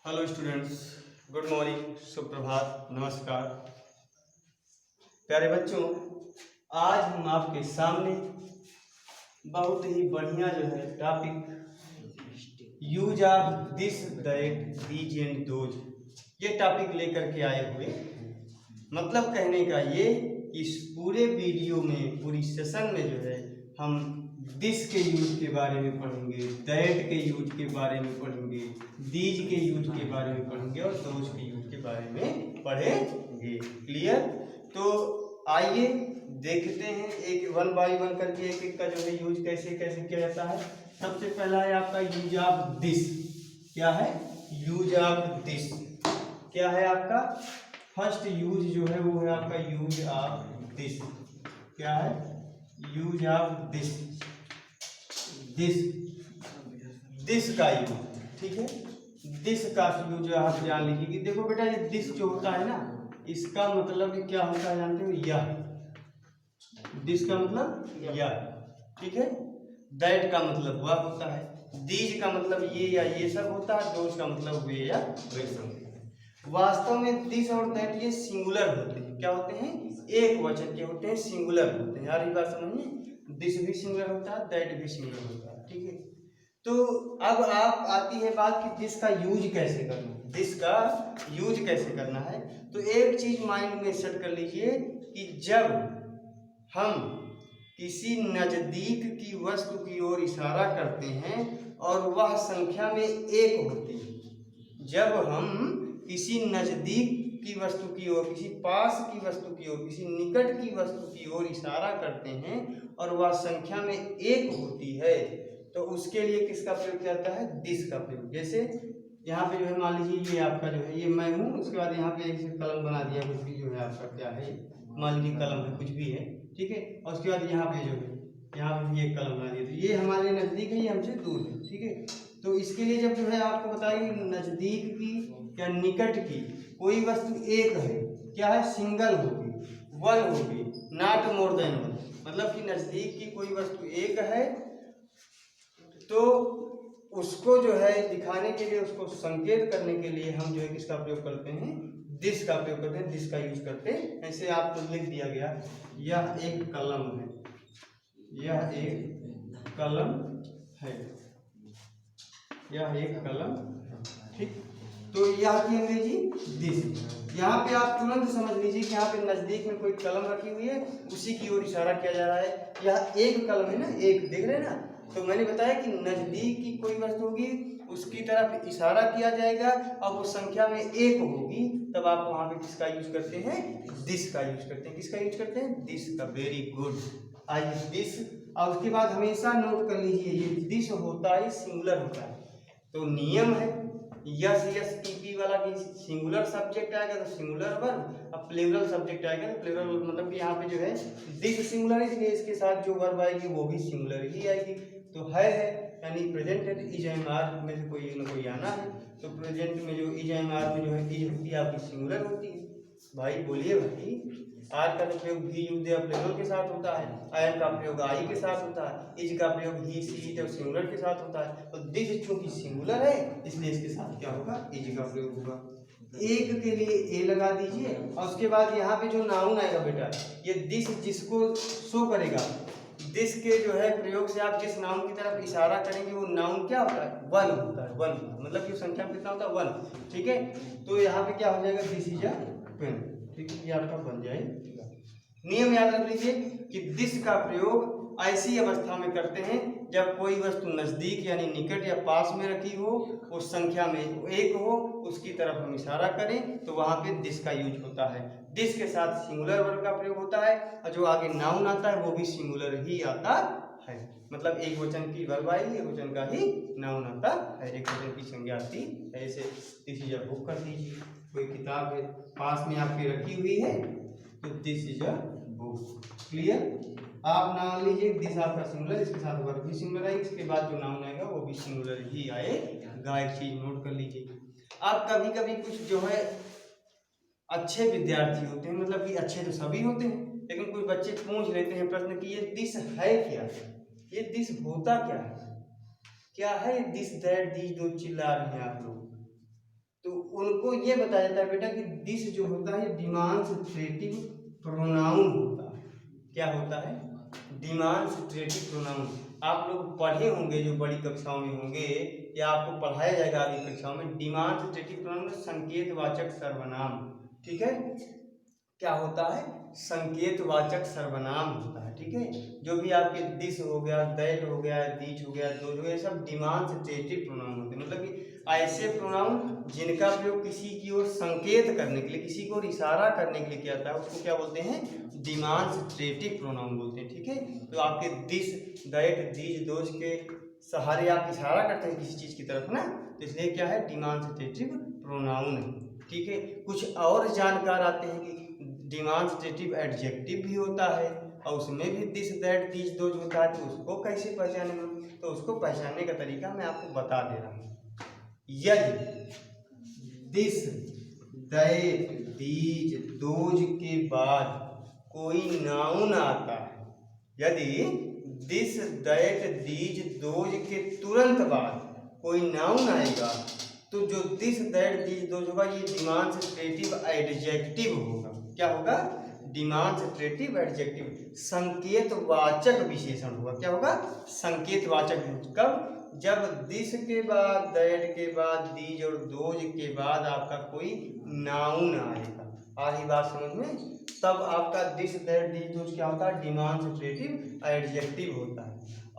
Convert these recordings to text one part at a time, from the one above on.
Hello students, good morning, सुप्रभात, नमस्कार। प्यारे बच्चों, आज हम आपके सामने बहुत ही बढ़िया जो है topic use of this that these and those ये टॉपिक लेकर के आए हुए। मतलब कहने का ये कि इस पूरे वीडियो में, पूरी सेशन में जो है हम दिस के यूज के बारे में पढ़ेंगे, दैट के यूज के बारे में पढ़ेंगे, दीज के यूज के बारे में पढ़ेंगे और दोज के यूज के बारे में पढ़ेंगे। क्लियर? तो आइए देखते हैं एक वन बाय वन करके एक एक का जो है यूज कैसे कैसे किया जाता है। सबसे पहला है आपका यूज ऑफ दिस। क्या है? यूज ऑफ दिस क्या है आपका? फर्स्ट यूज जो है वो है आपका यूज ऑफ दिस। क्या है? Use of this. दिस का यूज, ठीक है। दिस का यूज आप जान लीजिए कि देखो बेटा, ये दिस जो होता है ना, इसका मतलब क्या होता है जानते हो? यह। दिस का मतलब यह, ठीक है। दैट का मतलब वह होता है। दीज का मतलब ये या ये सब होता है। दोज का मतलब वे या वे सब। वास्तव में दिस और दैट ये सिंगुलर होते हैं। क्या होते हैं? एक वचन के होते हैं, सिंगुलर होते हैं। यार ये बात समझिए, दिस भी सिंगुलर होता है, दैट भी सिंगुलर होता है, ठीक है। तो अब आप आती है बात कि दिस का यूज कैसे करना है। दिस का यूज कैसे करना है, तो एक चीज माइंड में सेट कर लीजिए कि जब हम किसी नजदीक की वस्तु की ओर इशारा करते हैं और वह संख्या में एक होती है, जब हम किसी नजदीक की वस्तु की ओर, किसी पास की वस्तु की ओर, किसी निकट की वस्तु की ओर इशारा करते हैं और वह संख्या में एक होती है, तो उसके लिए किसका प्रयोग किया जाता है? दिस का प्रयोग। जैसे यहाँ पे जो है मान लीजिए ये आपका जो है ये मैं हूँ, उसके बाद यहाँ पे एक कलम बना दिया, कुछ भी जो है आपका क्या है, मान लीजिए कलम है, कुछ भी है, ठीक है। और उसके बाद यहाँ पे जो है यहाँ पे भी एक कलम बना दिया, तो ये हमारे नज़दीक है, ये हमसे दूर है, ठीक है। तो इसके लिए जब जो है आपको बताइए नज़दीक की या निकट की कोई वस्तु एक है, क्या है? सिंगल होगी, वन होगी, नॉट मोर देन वन। मतलब कि नज़दीक की कोई वस्तु एक है तो उसको जो है दिखाने के लिए, उसको संकेत करने के लिए हम जो है किसका प्रयोग करते हैं? दिस का प्रयोग करते हैं, दिस का यूज करते हैं। ऐसे आपको लिख दिया गया, यह एक कलम है, यह एक कलम है, यह एक कलम है, ठीक। तो यह की अंग्रेजी दिस। यहाँ पे आप तुरंत समझ लीजिए कि यहाँ पे नजदीक में कोई कलम रखी हुई है, उसी की ओर इशारा किया जा रहा है। यह एक कलम है ना, एक देख रहे हैं ना। तो मैंने बताया कि नजदीक की कोई वस्तु होगी, उसकी तरफ इशारा किया जाएगा और वो संख्या में एक होगी, तब आप वहां पे किसका यूज करते हैं? दिस का यूज करते हैं। किसका यूज करते हैं? दिस का। Very good. I this. और उसके बाद हमेशा नोट कर लीजिए, ये दिस होता है सिंगुलर होता है। तो नियम है यस यस टीपी वाला कि सिंगुलर सब्जेक्ट आएगा तो सिंगुलर वर्ब, अब प्लूरल सब्जेक्ट आएगा तो प्लूरल वर्ब। मतलब कि यहाँ पे जो है दिस सिंगुलर है, इसलिए इसके साथ जो वर्ब आएगी वो भी सिंगुलर ही आएगी। तो है यानी प्रेजेंट है, इज एम आर में से कोई ना कोई आना है, तो प्रेजेंट में जो इज एम आर में जो है इज होती है आपकी सिंगुलर होती है। भाई बोलिए भाई, आज का जो प्रयोग भी यूज प्लूरल के साथ होता है, आई एम का प्रयोग आई के साथ होता है, इज का प्रयोग ही सी जब सिंगुलर के साथ होता है। तो दिस चूंकि सिंगुलर है इसलिए इसके साथ क्या होगा? इज का प्रयोग होगा। एक के लिए ए लगा दीजिए और उसके बाद यहाँ पे जो नाउन आएगा बेटा, ये दिस जिसको शो करेगा, दिस के जो है प्रयोग से आप जिस नाउन की तरफ इशारा करेंगे वो नाउन क्या होता है? वन होता है। वन मतलब कि संख्या में कितना होता है? वन, ठीक है। तो यहाँ पे क्या हो जाएगा? दिस इज अ पेन, ठीक है, ये आपका बन जाएगा। नियम याद रख लीजिए कि दिस का प्रयोग ऐसी अवस्था में करते हैं जब कोई वस्तु नजदीक यानी निकट या पास में रखी हो, उस संख्या में एक हो, उसकी तरफ हम इशारा करें तो वहां पे दिस का यूज होता है। दिस के साथ सिंगुलर वर्ब का प्रयोग होता है और जो आगे नाउन आता है वो भी सिंगुलर ही आता है। मतलब एक वचन की वर्ब आएगी, एक वचन का ही नाउन आता है, एक वचन की संज्ञा आती है। ऐसे दिस इज अ बुक कर दीजिए, कोई किताब है पास में आपके रखी हुई है तो this is a book. Clear? आप नाम लीजिए, दिस आपका सिंगुलर, इसके साथ वर्ब भी सिंगुलर आएगी, इसके बाद जो नाउन आएगा वो भी सिंगुलर ही आएगा। एक चीज नोट कर लीजिए, आप कभी कभी कुछ जो है अच्छे विद्यार्थी होते हैं, मतलब कि अच्छे तो सभी होते हैं, लेकिन कुछ बच्चे पूछ लेते हैं प्रश्न कि ये दिस है क्या? ये दिस होता क्या है? क्या है दिस दैट दीज? जो चिल्ला रहे हैं आप लोग, तो उनको ये बताया जाता है बेटा कि दिस जो होता है डिमॉन्स्ट्रेटिव प्रोनाउन होता है। क्या होता है? Demonstrative pronoun. आप लोग पढ़े होंगे जो बड़ी कक्षाओं में होंगे या आपको पढ़ाया जाएगा आगे कक्षाओं में, डिमॉन्स्ट्रेटिव प्रोनाउन संकेतवाचक सर्वनाम। ठीक है, क्या होता है? संकेतवाचक सर्वनाम होता है। ठीक है, जो भी आपके दिस हो गया, दैट हो गया, दीज हो गया, दो हो गया, सब डिमॉन्स्ट्रेटिव प्रोनाउन होते हैं। मतलब कि ऐसे प्रोनाउन जिनका प्रयोग किसी की ओर संकेत करने के लिए, किसी को इशारा करने के लिए किया जाता है, उसको क्या बोलते हैं? डिमॉन्स्ट्रेटिव प्रोनाउन बोलते हैं। ठीक है, तो आपके दिस, दैट, दीज, दोज के सहारे आप इशारा करते हैं किसी चीज की तरफ ना, तो इसलिए क्या है? डिमॉन्स्ट्रेटिव प्रोनाउन है। ठीक है, कुछ और जानकार आते हैं कि डिमॉन्स्ट्रेटिव एडजेक्टिव भी होता है और उसमें भी दिस, दैट, दीज, दोज होता है। तो उसको कैसे पहचानेंगे? तो उसको पहचानने का तरीका मैं आपको बता दे रहा हूँ। यदि दिस, दैट, दीज, दोज के बाद कोई नाउन आता है, यदि दिस, दैट, दीज, दोज के तुरंत बाद कोई नाउन आएगा, तो जो दिस, दैट, दीज, दोज होगा ये डिमॉन्स्ट्रेटिव एडजेक्टिव होगा। क्या होगा? डिमॉन्स्ट्रेटिव एडजेक्टिव, संकेतवाचक विशेषण होगा। क्या होगा? संकेतवाचक। कब? जब दिस के बाद, दैट के बाद, दीज और दोज के बाद आपका कोई नाउन आएगा। आ रही बात समझ में? तब आपका दिस, दैट, दीज, दोज क्या होता है? डिमॉन्स्ट्रेटिव एडजेक्टिव होता है।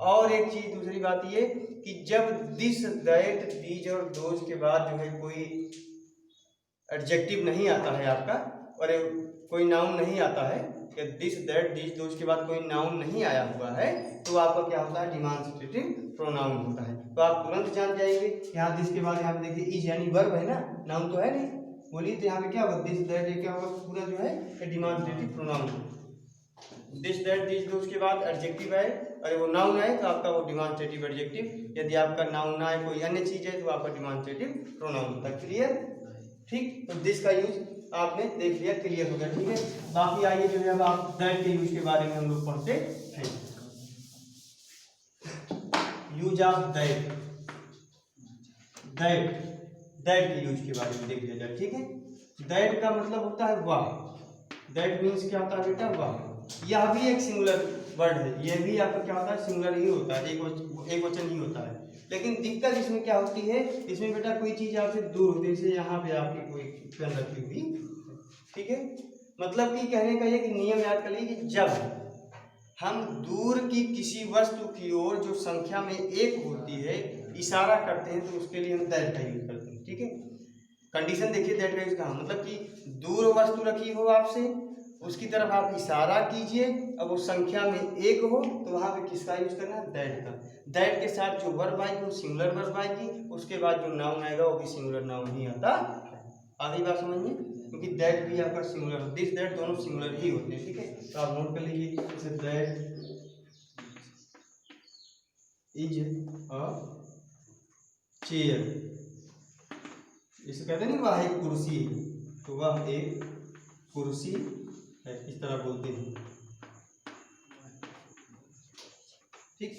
और एक चीज दूसरी बात ये कि जब दिस, दैट, दीज और दोज के बाद जो है कोई एडजेक्टिव नहीं आता है आपका, और कोई नाउन नहीं आता है, कि दिस, दैट, दीज, दोज के बाद कोई नाउन नहीं आया हुआ है, तो आपका क्या होता है? डिमॉन्स्ट्रेटिव प्रोनाउन होता है। तो आप तुरंत जान जाएंगे। यहाँ दिस के बाद यहाँ पे देखिए इज यानी वर्ब है ना, नाउन तो है नहीं। बोलिए तो यहाँ पे क्या होगा? दिस, दैट, क्या होगा? पूरा जो है demonstrative pronoun. This, that, these, those के बाद एडजेक्टिव है, अरे वो नाउन है तो आपका वो डिमॉन्स्ट्रेटिव एडजेक्टिव। यदि आपका नाउन ना है, कोई अन्य चीज है, तो आपका डिमॉन्स्ट्रेटिव प्रोनाउन होता है। क्लियर? ठीक, तो दिस का यूज आपने देख लिया, क्लियर हो गया। ठीक है, बाकी आइए जो है अब आप दैट के यूज के बारे में हम लोग पढ़ते हैं। Use of that, that, that के यूज के बारे में देख लिया जाए। ठीक है, दैट का मतलब होता है वाह। दैट मीन्स क्या होता है बेटा? वाह। यह भी एक सिंगुलर वर्ड है, यह भी आपका क्या होता है? सिंगुलर ही होता है, एक वचन ही होता है। लेकिन दिक्कत इसमें क्या होती है? इसमें बेटा कोई चीज आपसे दूर होती है, जैसे यहाँ पे आपकी कोई पेन रखी हुई। ठीक है, मतलब कि कहने का ये कि नियम याद कर लीजिए कि जब हम दूर की किसी वस्तु की ओर जो संख्या में एक होती है इशारा करते हैं, तो उसके लिए हम दैट का यूज करते हैं। ठीक है, कंडीशन देखिए दैट का यूज कहाँ, मतलब कि दूर वस्तु रखी हो आपसे, उसकी तरफ आप इशारा कीजिए, अब वो संख्या में एक हो, तो वहां पे किसका यूज करना है? दैट का। दैट के साथ जो वर्ब आएगी वो सिंगुलर वर्ब आएगी, उसके बाद जो नाउन आएगा वो भी सिंगुलर नाउन ही आता है। आधी बात समझिए, क्योंकि दैट भी आपका सिंगुलर, दिस, दैट दोनों सिंगुलर ही होते हैं। ठीक है, तो आप नोट कर लीजिए, जैसे दैट इज अ चेयर, इसे कहते हैं नहीं वह एक कुर्सी है, तो वह एक कुर्सी है, इस तरह बोलते हैं। ठीक,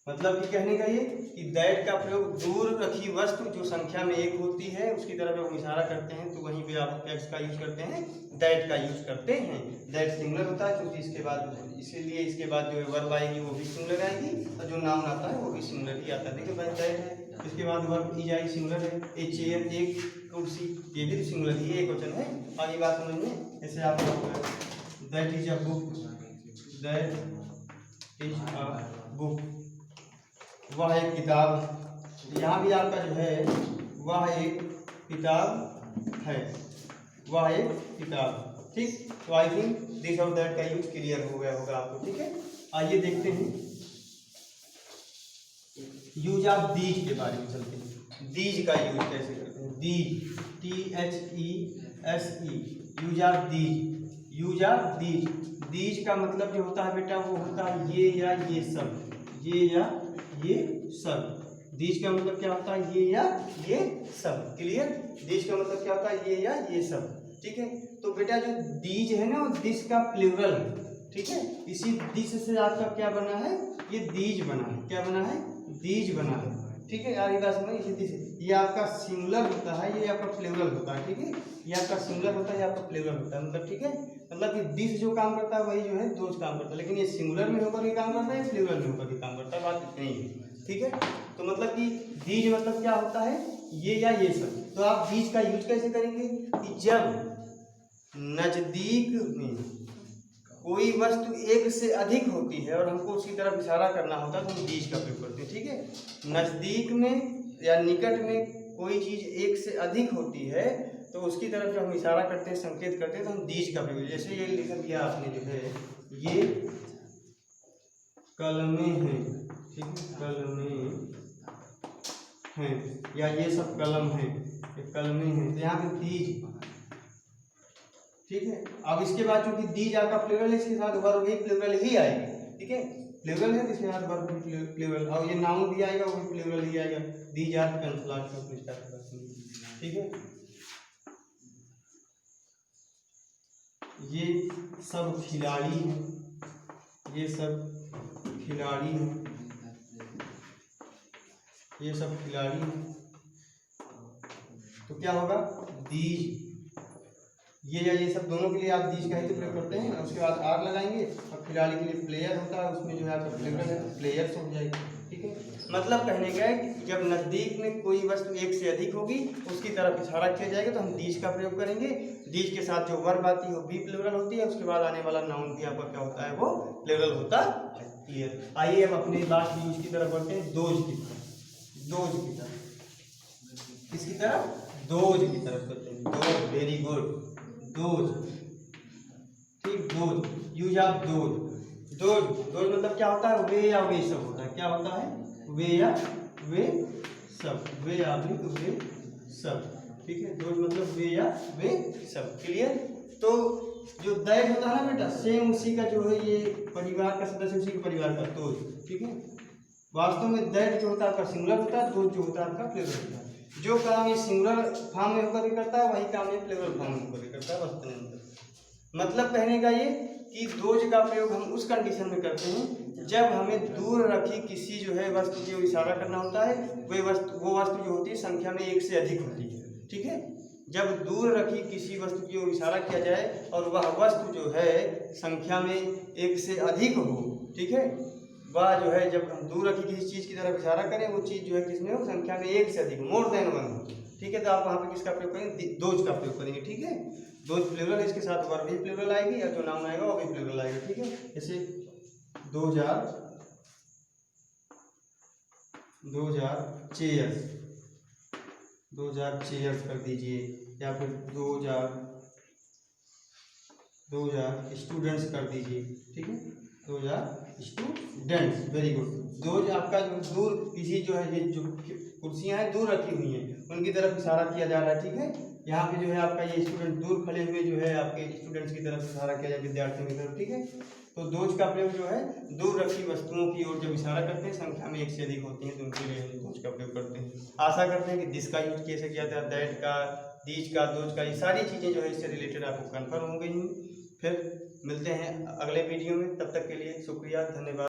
मतलब कि कहने का ये कि दैट का प्रयोग दूर रखी वस्तु जो संख्या में एक होती है उसकी तरफ हम इशारा करते हैं, तो वहीं पे आप एक्स का यूज करते हैं, दैट का यूज करते हैं। दैट सिंगुलर होता है क्योंकि इसके बाद, इसीलिए इसके बाद जो वर्ब आएगी वो भी सिंगुलर आएगी, और जो नाउन आता है वो भी सिंगुलर ही आता है। देखिए भाई दैट है, इसके बाद वर्ब इज आई सिंगुलर है, ए चेयर एक कुर्सी, ये भी सिंगुलर ही एक वचन है। आगे बात समझिए, जैसे आप that is a book, that is a book, वह एक किताब। यहाँ भी आपका जो है वह एक किताब है, वह एक किताब। ठीक, तो आई थिंक दिस और दैट का यूज क्लियर हो गया होगा आपको। ठीक है, आइए देखते हैं यूज ऑफ दीज के बारे में चलते हैं। दीज का यूज कैसे करते हैं? These, THESE, use of these. Use of these, these का मतलब जो होता है बेटा वो होता है ये या ये सब, ये या ये सब। दीज का मतलब क्या होता है? ये या ये सब। क्लियर? दीज का मतलब क्या होता है? ये या ये सब। ठीक है, तो बेटा जो दीज है ना वो दिस का प्लूरल है। ठीक है, इसी दिस से आपका क्या बना है? ये दीज बना है। क्या बना है? दीज बना है। ठीक है, आगे बात समझ इसी से। ये आपका सिंगुलर होता है, ये आपका प्लूरल होता है, ठीक है। ये आपका सिंगुलर होता है, ये आपका प्लूरल होता है, मतलब ठीक है, मतलब कि दिस जो काम करता है वही जो है दोज काम करता है, लेकिन ये सिंगुलर में होकर भी काम करता है, प्लूरल में होकर भी काम करता है, बात इतनी ही है, ठीक है। तो मतलब कि दीज मतलब क्या होता है, ये या ये सब। तो आप दीज का यूज कैसे करेंगे कि जब नजदीक में कोई वस्तु एक से अधिक होती है और हमको उसकी तरफ इशारा करना होता है तो हम दीज का प्रयोग करते हैं, ठीक है। नज़दीक में या निकट में कोई चीज़ एक से अधिक होती है तो उसकी तरफ जब हम इशारा करते हैं, संकेत करते हैं, तो हम दीज का प्रयोग, जैसे ये लिख दिया आपने जो है, ये कलमें हैं, ठीक है, कलमें हैं, या ये सब कलम हैं, ये कलमें हैं, तो यहाँ पे दीज, ठीक है। अब इसके बाद चूंकि दीज आपका प्लूरल है, इसके साथ वर्ब भी प्लूरल ही आएगी, ठीक है, प्लूरल है तो इसके साथ वर्ब भी प्लूरल, और ये नाउन भी आएगा वो भी प्लूरल ही आएगा, दीज आर पेंसिल, ठीक है। ये सब खिलाड़ी हैं, ये सब खिलाड़ी हैं, ये सब खिलाड़ी हैं, तो क्या होगा, दीज, ये या ये सब दोनों के लिए आप दीज का ही तो प्रयोग करते हैं, उसके बाद आर लगाएंगे, और खिलाड़ी के लिए प्लेयर होता है, उसमें जो है आपका प्लूरल है, प्लेयर्स हो जाएगी, ठीक है। मतलब कहने का है कि जब नज़दीक में कोई वस्तु एक से अधिक होगी उसकी तरफ इशारा किया जाएगा तो हम दीज का प्रयोग करेंगे। दीज के साथ जो वर्ब आती है वो भी प्लूरल होती है, उसके बाद आने वाला नाउन भी आपका क्या होता है, वो प्लूरल होता है, क्लियर। आइए अब अपने लास्ट यूज की तरफ बढ़ते हैं, दोज की तरफ, दोज की तरफ, किसकी तरफ, दोज की तरफ करते हैं, दोज, वेरी गुड, दोज, ठीक, those, use of those, those, those मतलब क्या होता है, वे या वे सब होता है, क्या होता है, वे या वे सब, वे या वे सब, ठीक है, दोज मतलब वे या वे सब, क्लियर। तो जो दैट होता है ना बेटा, सेम उसी का जो है ये परिवार का सदस्य, उसी के परिवार का दोज, ठीक है। वास्तव में दैट जो होता है आपका सिंगुलर होता है, दोज जो होता है आपका प्लूरल होता है। जो काम ये सिंगुलर फॉर्म में होकर करता है वही काम ये प्लूरल फॉर्म में होकर करता है, बस। मतलब कहने का ये कि दोज का प्रयोग हम उस कंडीशन में करते हैं जब हमें दूर रखी किसी जो है वस्तु की ओर इशारा करना होता है, वो वस्तु जो होती है संख्या में एक से अधिक होती है, ठीक है। जब दूर रखी किसी वस्तु की ओर इशारा किया जाए और वह वस्तु जो है संख्या में एक से अधिक हो, ठीक है, वह जो है जब हम दूर रखी किसी चीज़ की तरफ इशारा करें वो चीज़ जो है किसमें हो, संख्या में एक से अधिक, मोर देन वन, ठीक है। तो आप वहाँ पे किसका प्रयोग करेंगे, दोज का प्रयोग करेंगे, ठीक है। दोज प्लूरल है, इसके साथ वर्ब भी प्लूरल आएगी, या जो नाउन आएगा वो भी प्लूरल आएगा, ठीक है। जैसे 2000 चेयर्स, 2000 चेयर्स कर दीजिए, या फिर 2000 स्टूडेंट्स कर दीजिए, ठीक है, 2000 स्टूडेंट्स, वेरी गुड। दोज आपका जो दूर किसी जो है, ये जो कुर्सियां हैं दूर रखी हुई हैं उनकी तरफ इशारा किया जा रहा है, ठीक है। यहाँ पे जो है आपका ये स्टूडेंट दूर खड़े हुए जो है आपके स्टूडेंट्स की तरफ इशारा किया जाए, विद्यार्थियों की तरफ, ठीक है। तो दोज का प्रयोग जो है दूर रखी वस्तुओं की ओर जब इशारा करते हैं, संख्या में एक से अधिक होती हैं, तो उनके लिए हम दोज का प्रयोग करते हैं। आशा करते हैं कि दिस का यूज कैसे किया जाता है, दैट का, दीज का, दोज का, ये सारी चीज़ें जो है इससे रिलेटेड आपको कन्फर्म हो गई हैं। फिर मिलते हैं अगले वीडियो में, तब तक के लिए शुक्रिया, धन्यवाद।